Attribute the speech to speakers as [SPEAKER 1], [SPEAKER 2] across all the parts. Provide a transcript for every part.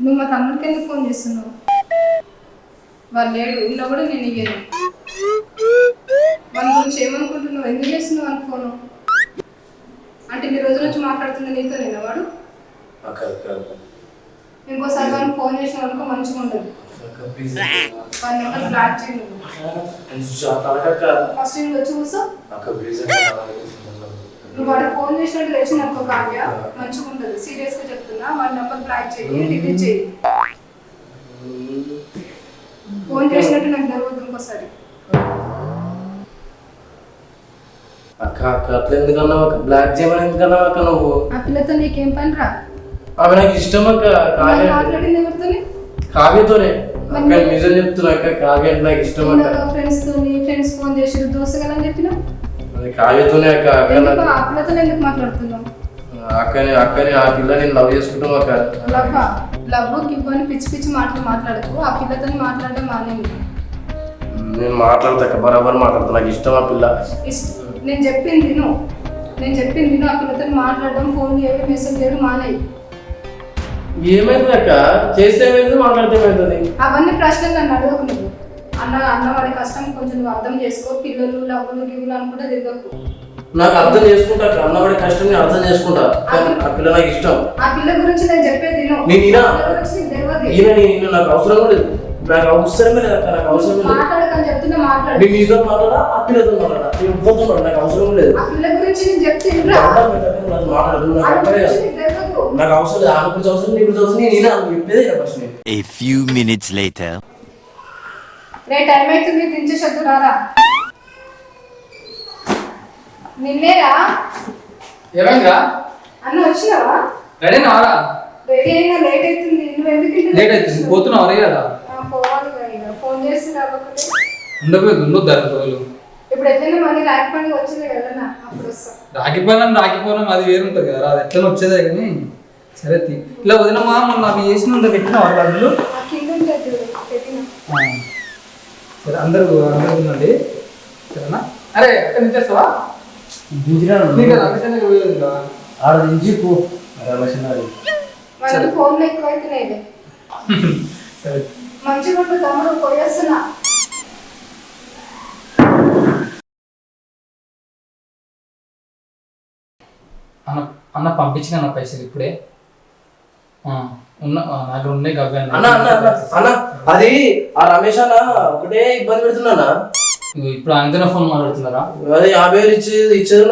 [SPEAKER 1] నువ్వు మా తమ్ముడికి ఎందుకు ఫోన్ చేస్తున్నావు? వాళ్ళు లేడు, ఉన్నా కూడా నేను ఇయ్యను. మన గురించి ఏమనుకుంటున్నావు? ఎందుకు చేస్తున్నావు అని ఫోను? అంటే ఇన్ని రోజుల నుంచి మాట్లాడుతుంది నీతో నేను వాడు. ఇంకోసారి వాళ్ళు ఫోన్ చేసిన అనుకో మంచిగా ఉండదు. వాళ్ళ నెంబర్ బ్లాక్ చేయండి. ఫస్ట్ నేను వచ్చి కూర్చో. నువ్వు వాడికి ఫోన్ చేసినట్టు తెలిసిన అనుకో కావ్య మంచిగా ఉండదు. సీరియస్గా చెప్తున్నా, వాళ్ళ నెంబర్ బ్లాక్ చేయి, డిలీట్ చేయి. ఫోన్ చేసినట్టు నాకు జరుగుతుంది ఇంకోసారి.
[SPEAKER 2] అక్క అక్క అట్లా ఎందుకన్నావు అక్క? బ్లాక్ చేయమని ఎందుకన్నావు అక్క నువ్వు?
[SPEAKER 1] ఆ పిల్లతో నీకేం పని రా?
[SPEAKER 2] ఆమె నాకు ఇష్టం అక్క.
[SPEAKER 1] మాట్లాడింది ఎవరితోని?
[SPEAKER 2] కావ్యతోనే అక్క. నిజం చెప్తున్నా అక్క, కావ్య అంటే నాకు ఇష్టం అక్క.
[SPEAKER 1] ఫ్రెండ్స్ ఫోన్ చేసి దోసగలని చెప్పినా
[SPEAKER 2] అది కావ్యతోనే అక్క.
[SPEAKER 1] ఆ పిల్లతో ఎందుకు మాట్లాడుతున్నావు?
[SPEAKER 2] అక్కని ఆ పిల్ల నేను లవ్ చేసుకుంటాం అక్క.
[SPEAKER 1] లవ్ గివ్ అని పిచ్చి పిచ్చి మాటలు మాట్లాడకు. ఆ పిల్లతో మాట్లాడడం మానేమి.
[SPEAKER 2] నేను మాట్లాడతా బరాబర్ మాట్లాడతా. నాకు ఇష్టం ఆ పిల్ల.
[SPEAKER 1] నేను చెప్పింది ఆ పిల్లతో మాట్లాడడం, ఫోన్ చేయడం, మెసేజ్ చేయడం మానేయి.
[SPEAKER 2] ఏమైంది అక్క? చేస్తే ఏమైంది, మాట్లాడితే ఏమైతుంది?
[SPEAKER 1] అవన్నీ ప్రశ్నలు నన్ను అడగకు. నువ్వు అన్న వాడి కష్టం కొంచెం నువ్వు అర్థం చేసుకో. పిల్లలు లవ్వులు గివ్వులు అనుకుంటే తిరగకు.
[SPEAKER 2] నాకు అర్థం చేసుకుంటా అన్నవాడి కష్టం నేను అర్థం చేసుకుంటా. ఆ పిల్ల నాకు ఇష్టం.
[SPEAKER 1] ఆ పిల్ల గురించి నేను చెప్పేది
[SPEAKER 2] నాకు అవసరం కూడా లేదు. నాకు అవసరమే లేదు అక్క. నాకు అవసరం లేదు.
[SPEAKER 1] మాట్లాడకని చెప్తున్నా మాట్లాడు.
[SPEAKER 2] నేను నీతో మాట్లాడా, ఆ పిల్లతో మాట్లాడా, నేను ఇవ్వతో నాకు అవసరం లేదు.
[SPEAKER 1] ఆ పిల్ల గురించి నేను చెప్తే
[SPEAKER 2] మాట్లాడదు. నాకు అవసరం లేదు. ఆమె గురించి అవసరం, నీ గురించి అవసరం. నేను చెప్పేదే first.
[SPEAKER 3] A few minutes later.
[SPEAKER 1] Ray time అవుతుంది, దించేసొద్దు రారా. నిన్నేరా?
[SPEAKER 4] ఏమైందిరా?
[SPEAKER 1] అన్న వచ్చినావా?
[SPEAKER 4] రెడీ నారా?
[SPEAKER 1] రెడీ అయినా లేట్ అవుతుంది. నువ్వు ఎందుకు
[SPEAKER 4] లేట్ అవుతుంది? పోతున్నావు అరే కదా.
[SPEAKER 1] పోవాలి కదా. ఫోన్ చేసి రాబోతే
[SPEAKER 4] ఉండకపోతే ఉండొద్దు రోజులు.
[SPEAKER 1] ఇప్పుడు ఎట్లయినా మళ్ళీ రాఖీ పండుగ వచ్చింది కదా, అప్పుడు వస్తా.
[SPEAKER 4] రాకపోయినా అది వేరు ఉంటుంది కదా. అది ఎట్లా వచ్చేదే కానీ సరే ఇలా వదినమ్మా. మొన్న అవి చేసిన పెట్టిన వాళ్ళు అందులో
[SPEAKER 1] కింద ఉంటుంది పెట్టిన.
[SPEAKER 4] సరే అందరూ ఉందండి సరేనా? అరే అక్కడ నించేస్తావా?
[SPEAKER 2] ఆడ నుంచి
[SPEAKER 1] ఫోన్లో ఎక్కువ అవుతున్నాయి. మంచిగా ఉంటుంది తమ్ముడు, పోయేస్తున్నా.
[SPEAKER 4] అన్న పంపించిన అన్న పైసలు ఇప్పుడే ఉన్న నాకు ఉన్నాయి.
[SPEAKER 2] అన్న అది ఆ రమేష్ అన్న ఒకటే ఇబ్బంది పెడుతున్నా.
[SPEAKER 4] ఇప్పుడు ఆయనతోనే ఫోన్ మాట్లాడుతున్నారా?
[SPEAKER 2] అదే 50,000 ఇచ్చేది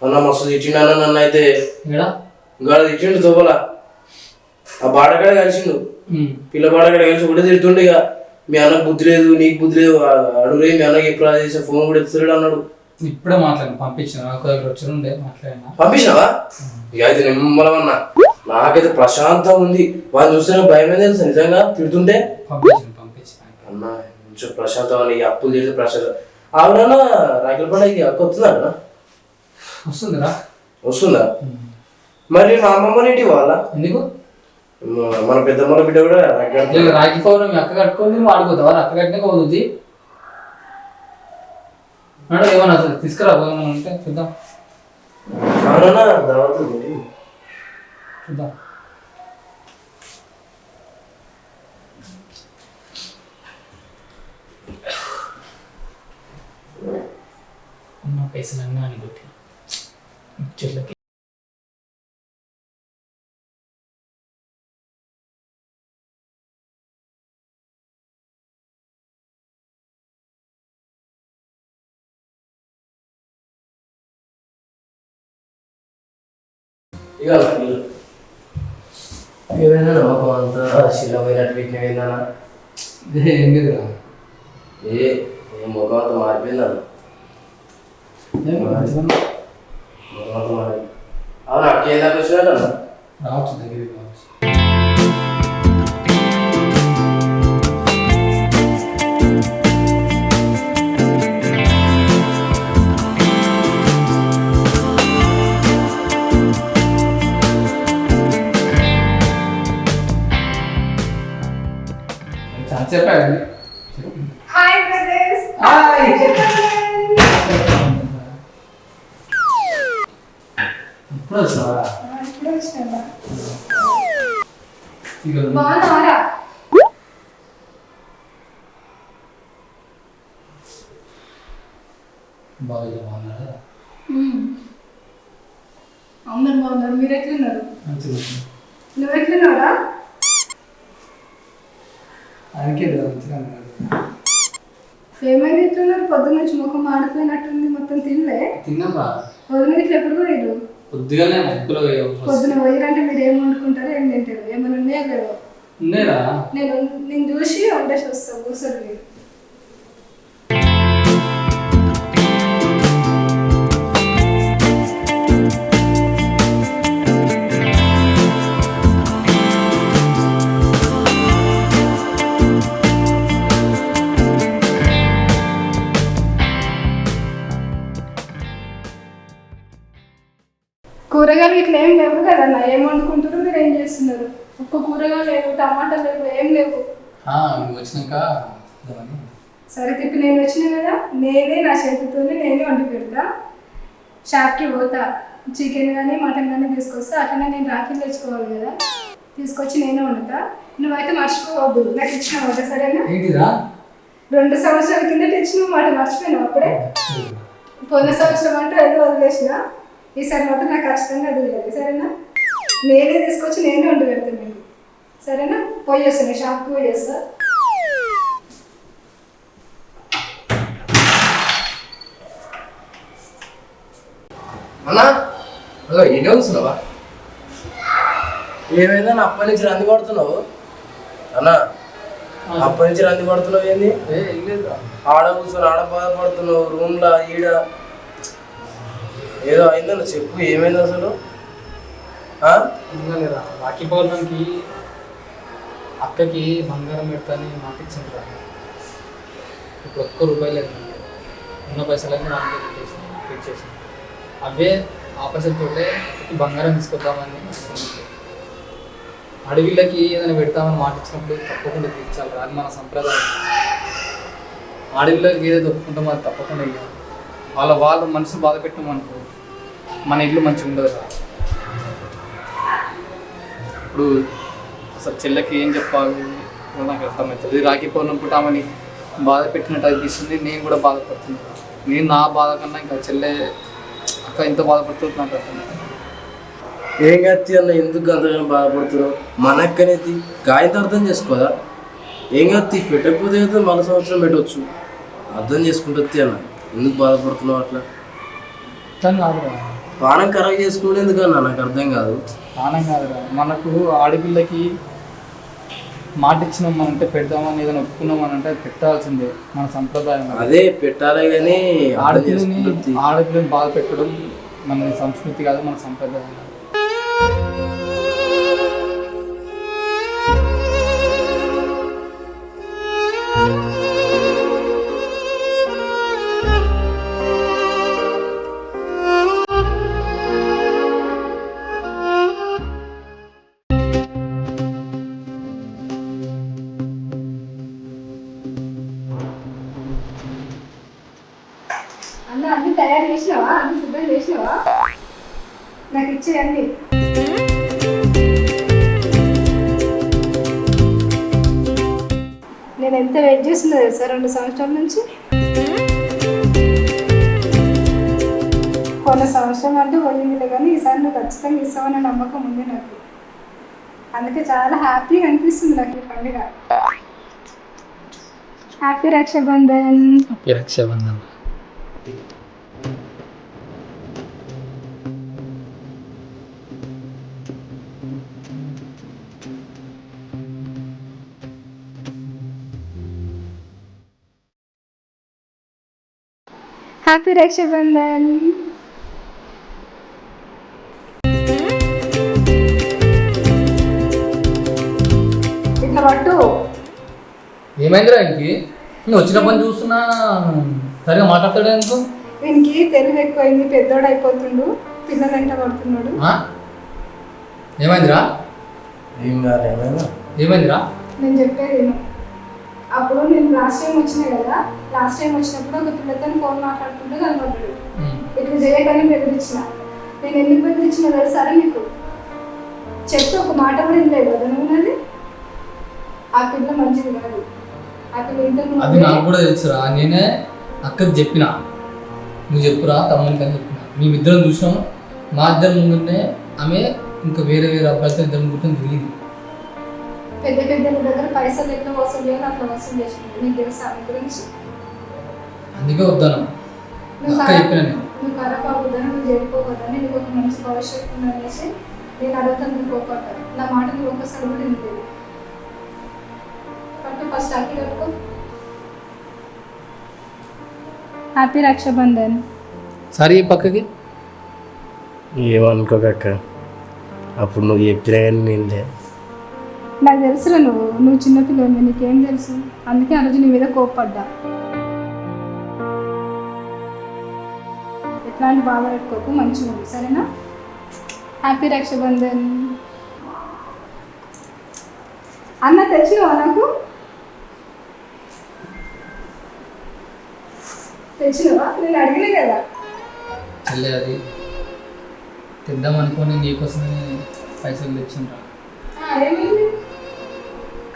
[SPEAKER 2] అన్న. మస్తు తిట్టిండు అన్న నన్ను అయితే. గాడ తిట్టిండు తోపల. ఆ బాడకాడ కలిసిండు. పిల్ల బాడకాడ కలిసి ఒకటే తిడుతుండే. ఇక మీ అన్నకు బుద్ధి లేదు, నీకు బుద్ధి లేదు, అడుగురే మీ అన్నకి ఎప్పుడు చేసే ఫోన్ కూడా ఎత్తుతాడు అన్నాడు.
[SPEAKER 4] ఇప్పుడే మాట్లాడి పంపించిన వచ్చి మాట్లాడినా.
[SPEAKER 2] పంపించినావా? ఇక అయితే నిమ్మలమన్నా. నాకైతే ప్రశాంతంగా ఉంది. వాళ్ళు చూస్తే భయం ఏం తెలుసా నిజంగా తిడుతుంటే. అన్న కొంచెం ప్రశాంతం అని అప్పులు చేస్తే ప్రశాంతం. అవునన్నా రాఖీల పండుగకి అక్క వస్తుందన్న? వస్తుందా? మరి మా అమ్మమ్మని ఇంటికి పోవాలా?
[SPEAKER 4] ఎందుకు?
[SPEAKER 2] మన పెద్దమ్మల బిడ్డ కూడా
[SPEAKER 4] రాఖీ పౌర్ణమి అక్క కట్టుకొని నువ్వు ఆడుకోతావా? అక్క కట్టినాక వదులుతుంది. ఏమన్నా తీసుకురా ఉంటే చూద్దాం.
[SPEAKER 2] అవునన్నా దావత్
[SPEAKER 4] చూద్దాం. ఉన్న పైసలన్నీ అని కొట్టి చెట్లకి
[SPEAKER 2] ఏమైనా నమ్మకం అంతా శిలమైనట్టు వీటిని ఏందన్నా?
[SPEAKER 4] ఏం లేదురా.
[SPEAKER 2] ఏ ముఖం అంతా మారిపోయిందన్న. అవును అక్క ఏం దాకా వచ్చినాడన్నా?
[SPEAKER 4] రావచ్చు, దగ్గరికి రావచ్చు. చెప్పండి.
[SPEAKER 1] Hi brothers.
[SPEAKER 4] హాయ్. ఇప్పుడు వచ్చినావా?
[SPEAKER 1] బాగున్నారా?
[SPEAKER 4] బాగున్నారా?
[SPEAKER 1] అందరు బాగున్నారు. మీరు ఎట్లున్నారు? నువ్వు ఎట్లున్నారా?
[SPEAKER 4] ఆయనకే
[SPEAKER 1] ఏమైంది ఎట్లున్నారు? పొద్దున్న నుంచి ముఖం మాడిపోయినట్టుంది. మొత్తం తినలే?
[SPEAKER 4] తిన్నామా?
[SPEAKER 1] పొద్దున ఇట్లా ఎప్పుడు పోయారు?
[SPEAKER 4] పొద్దుగానే
[SPEAKER 1] పొద్దున పోయారంటే మీరు ఏం వండుకుంటారు, ఏం తింటారు? ఏమైనా ఉన్నాయా లేవో?
[SPEAKER 4] ఉన్నాయా?
[SPEAKER 1] నేను చూసి వండేసి వస్తాను. కూర్చొని మీరు. కూరగాయలు ఇట్లా ఏం లేవు కదన్నా. ఏం వండుకుంటారు, మీరు ఏం చేస్తున్నారు? ఒక్క కూరగాయలు లేవు, టమాటాలు లేవు, ఏం లేవు.
[SPEAKER 4] వచ్చినాక
[SPEAKER 1] సరే తిప్పి నేను వచ్చినా కదా, నేనే నా చేతితోనే నేనే వండి పెడతా. షాప్కి పోతా, చికెన్ కానీ మటన్ కానీ తీసుకొస్తా. అట్లనే నేను రాఖీలు తెచ్చుకోవాలి కదా, తీసుకొచ్చి నేనే వండుతా. నువ్వైతే మర్చిపోవద్దు, నాకు ఇచ్చిన మాట సరేనా? 2 సంవత్సరాల కిందట ఇచ్చిన మాట మర్చిపోయినావు అప్పుడే. పోయిన సంవత్సరం అంటే ఏదో వదిలేసిన, ఈసారి మాత్రం నాకు ఖచ్చితంగా అది లేదు సరేనా? నేనే తీసుకొచ్చి నేనే వండి పెడతాను మీకు సరేనా? పోయి వస్తాను, షాప్కి పోయి వస్తా.
[SPEAKER 2] అన్నా ఎన్ని వస్తున్నావా? ఏమైందా అప్పటి నుంచి రంది పడుతున్నావు అన్నా? అప్పటి నుంచి రంది పడుతున్నావు ఏంది? ఆడ కూర్చొని ఆడ బాధపడుతున్నావు రూమ్లో ఈడ. ఏదో అయిందన్న చెప్పు, ఏమైంది అసలు?
[SPEAKER 4] రాఖీ పౌర్ణమికి అక్కకి బంగారం పెడతాని మాట ఇచ్చిండ్రా. ఇప్పుడు ₹1 లేదు, ఉన్న పైసలన్నీ నాకు ఇచ్చేసి అవే ఆ పైసలతోటే బంగారం తీసుకొద్దామని అడవిళ్ళకి ఏదైనా పెడతామని మాట ఇచ్చినప్పుడు తప్పకుండా తీర్చాలి. అది మన సంప్రదాయం. అడవిలోకి ఏదైతే ఒప్పుకుంటామో అది తప్పకుండా ఇవ్వాలి. వాళ్ళ మనసు బాధ పెట్టామనుకో మన ఇల్లు మంచిగా ఉండదు. ఇప్పుడు అసలు చెల్లెకి ఏం చెప్పాలి నాకు అర్థమవుతుంది. రాఖీ పౌర్ణమి పూట ఆమెని బాధ పెట్టినట్టు అనిపిస్తుంది. నేను కూడా బాధపడుతున్నాను. నేను నా బాధ కన్నా ఇంకా చెల్లె అక్క ఎంత బాధపడుతుంది నాకు అర్థమవుతుంది.
[SPEAKER 2] ఏం కత్తి అన్న, ఎందుకు అంతగానో బాధపడుతున్నావు? మన అక్కనేది గాయంతో అర్థం చేసుకోదా? ఏం కత్తి పెట్టకపోతే అయితే మన సంవత్సరం పెట్టవచ్చు, అర్థం చేసుకుంటుంది అన్న. ఎందుకు బాధపడుతున్నావు అట్లా?
[SPEAKER 4] కాదురా,
[SPEAKER 2] పానం ఖరాబ్ చేసుకోవడం ఎందుకన్నా నాకు అర్థం కాదు.
[SPEAKER 4] పానం కాదురా, మనకు ఆడపిల్లకి మాట ఇచ్చినాం అంటే పెడదామని ఏదైనా ఒప్పుకున్నామని అంటే పెట్టాల్సిందే, మన సంప్రదాయం.
[SPEAKER 2] అదే పెట్టాలే కానీ
[SPEAKER 4] ఆడపిల్లని బాధ పెట్టడం మన సంస్కృతి కాదు, మన సంప్రదాయం.
[SPEAKER 1] అన్న అన్ని తయారు చేసినావా? అన్ని సిద్ధం చేసినావా? నాకు ఇచ్చేయండి. నేను ఎంత వెయిట్ చేస్తున్నా తెలుసా 2 సంవత్సరాల నుంచి. కొన్ని సంవత్సరం అంటే పోయిందిలే కానీ ఈసారి నువ్వు ఖచ్చితంగా ఇస్తావన్న నమ్మకం ఉంది నాకు. అందుకే చాలా హ్యాపీగా అనిపిస్తుంది నాకు ఈ పండుగ. Happy Raksha Bandhan.
[SPEAKER 4] Happy Raksha Bandhan.
[SPEAKER 1] Happy Raksha Bandhan. ఇట్లా పట్టు.
[SPEAKER 4] ఏమైందిరా ఇంకి? నేను వచ్చిన పని చూస్తున్నా, సరిగా మాట్లాడతాడు ఎందుకు?
[SPEAKER 1] వీనికి తెలివి ఎక్కువైంది, పెద్దోడు అయిపోతుండు, పిల్లలు వెంట పడుతున్నాడు.
[SPEAKER 4] ఏమైందిరా? ఏమైందిరా?
[SPEAKER 1] నేను చెప్పేది అప్పుడు నేను లాస్ట్ టైం వచ్చినా కదా, లాస్ట్ టైం వచ్చినప్పుడు ఒక పిల్లతో ఫోన్ మాట్లాడుకుంటూ కనపడ్డాడు. ఇట్లా చేయగానే బెదిరించిన. నేను ఎందుకు బెదిరించిన తెలుసారా మీకు? చెప్తే ఒక మాట కూడా లేదు కదా నువ్వు. ఆ పిల్ల మంచిది కాదు. ఆ పిల్ల ఇంతకు
[SPEAKER 4] అది నాకు కూడా తెలుసురా. నేనే అక్కకి చెప్పిన, నువ్వు చెప్పురా తమ్మునికి అని చెప్పిన. మేమిద్దరం చూసినాం. మా ఇద్దరు ముందునే ఆమె ఇంకా వేరే వేరే అబ్బాయితో ఇద్దరు కూర్చొని తిరిగింది.
[SPEAKER 1] పెద్ద పెద్ద దగ్గర పైసలు ఎట్లా వసూలు చేయాలి అట్లా వసూలు చేసింది. నీకు తెలుసా ఆమె గురించి?
[SPEAKER 4] అందుకే వద్దాను అక్క చెప్పిన.
[SPEAKER 1] నువ్వు ఖరాబ్ అవ్వద్దని, నువ్వు చెడిపోవద్దని, నీకు ఒక మంచి భవిష్యత్తు ఉందనేసి నేను అడుగుతాను. నువ్వు కోపడ్డా నా మాట నువ్వు ఒక్కసారి కూడా వినలేదు. కట్టు ఫస్ట్ హ్యాపీ కట్టుకో. హ్యాపీ రక్షాబంధన్.
[SPEAKER 4] సరే పక్కకి
[SPEAKER 2] ఏమనుకోకక్క, అప్పుడు నువ్వు చెప్పినా కానీ నేను
[SPEAKER 1] నాకు తెలుసురా నువ్వు చిన్నపిల్లలు, నీకేం తెలుసు? అందుకే ఆ రోజు నీ మీద కోప్పడ్డా. ఎట్లాంటి బాధ పెట్టుకోకు, మంచిగా ఉంది సరేనా? హ్యాపీ రక్షాబంధన్. అన్న తెచ్చినావా నాకు? తెచ్చినావా? నేను అడిగినా కదా.
[SPEAKER 4] చెల్లె అది తెద్దాం అనుకొని నీకోసమే పైసలు తెచ్చిండ్రా.
[SPEAKER 1] ఏమైంది?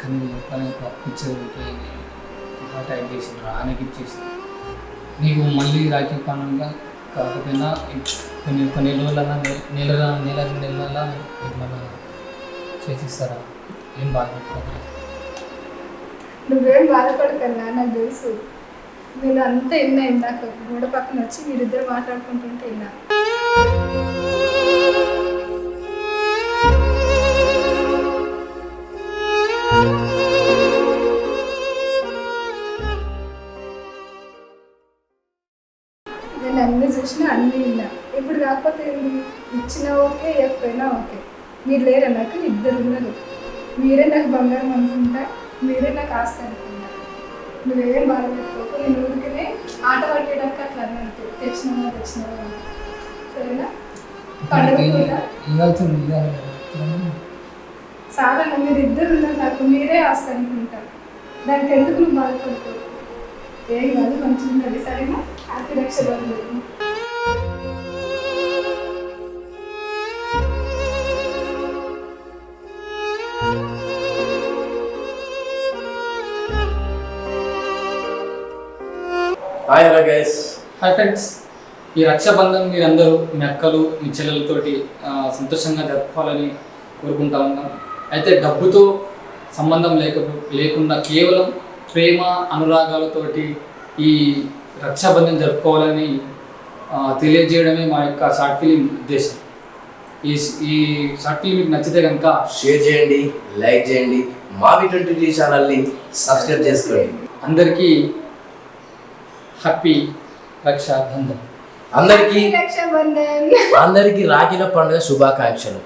[SPEAKER 4] కానీ తనకు అప్పించేది టైప్ చేసిండ్రా, ఆయనకి ఇచ్చేసి నీకు మళ్ళీ రాఖీ పండుగ కాకపోయినా కొన్ని రోజులన్నా నెల మన చేసిస్తారా? ఏం బాధపడతారా?
[SPEAKER 1] నువ్వేం బాధపడకన్నా, నాకు తెలుసు. నేను అంతా విన్నా. ఇందాక గోడ పక్కన వచ్చి మీరిద్దరు మాట్లాడుకుంటుంటే విన్నా. నేను అన్ని చూసినా, అన్ని విన్నా. ఇప్పుడు కాకపోతే ఏంది, ఇచ్చినా ఓకే, ఇవ్వకపోయినా ఓకే. మీరు లేరా నాకు? ఇద్దరు ఉన్నారు. మీరే నాకు బంగారం అనుకుంటా, మీరే నాకు ఆస్తి అనుకుంటా. నువ్వేం బాధపెట్టుకోకు. నేను ఊరికనే ఆట పట్టేయడానికి అట్లా అన్నట్టు తెచ్చినావా సరేనా? పండుగ కూడా చాలా మీరు ఇద్దరు ఉన్నారు నాకు, మీరే ఆస్తి అనుకుంటా. దానికి ఎందుకు నువ్వు బాధపడుకో. ఏం కాదు, మంచిగా ఉన్నది సరేనా? Happy Raksha Bandhan.
[SPEAKER 2] Hi hello guys.
[SPEAKER 4] Hi friends. ఈ రక్షాబంధన్ మీరందరూ మీ అక్కలు మీ చెల్లెలతోటి సంతోషంగా జరుపుకోవాలని కోరుకుంటా ఉన్నాం. అయితే డబ్బుతో సంబంధం లేకుండా కేవలం ప్రేమ అనురాగాలతోటి ఈ రక్షాబంధన్ జరుపుకోవాలని తెలియజేయడమే మా యొక్క షార్ట్ ఫిలిం ఉద్దేశం. ఈ షార్ట్ ఫిలిం మీకు నచ్చితే కనుక
[SPEAKER 2] షేర్ చేయండి, లైక్ చేయండి, మా V23 ఛానల్ని సబ్స్క్రైబ్ చేసుకోండి.
[SPEAKER 4] అందరికీ హ్యాపీ రక్షాబంధన్.
[SPEAKER 2] అందరికీ
[SPEAKER 1] రక్షాబంధన్.
[SPEAKER 2] అందరికీ రాఖీల పండుగ శుభాకాంక్షలు.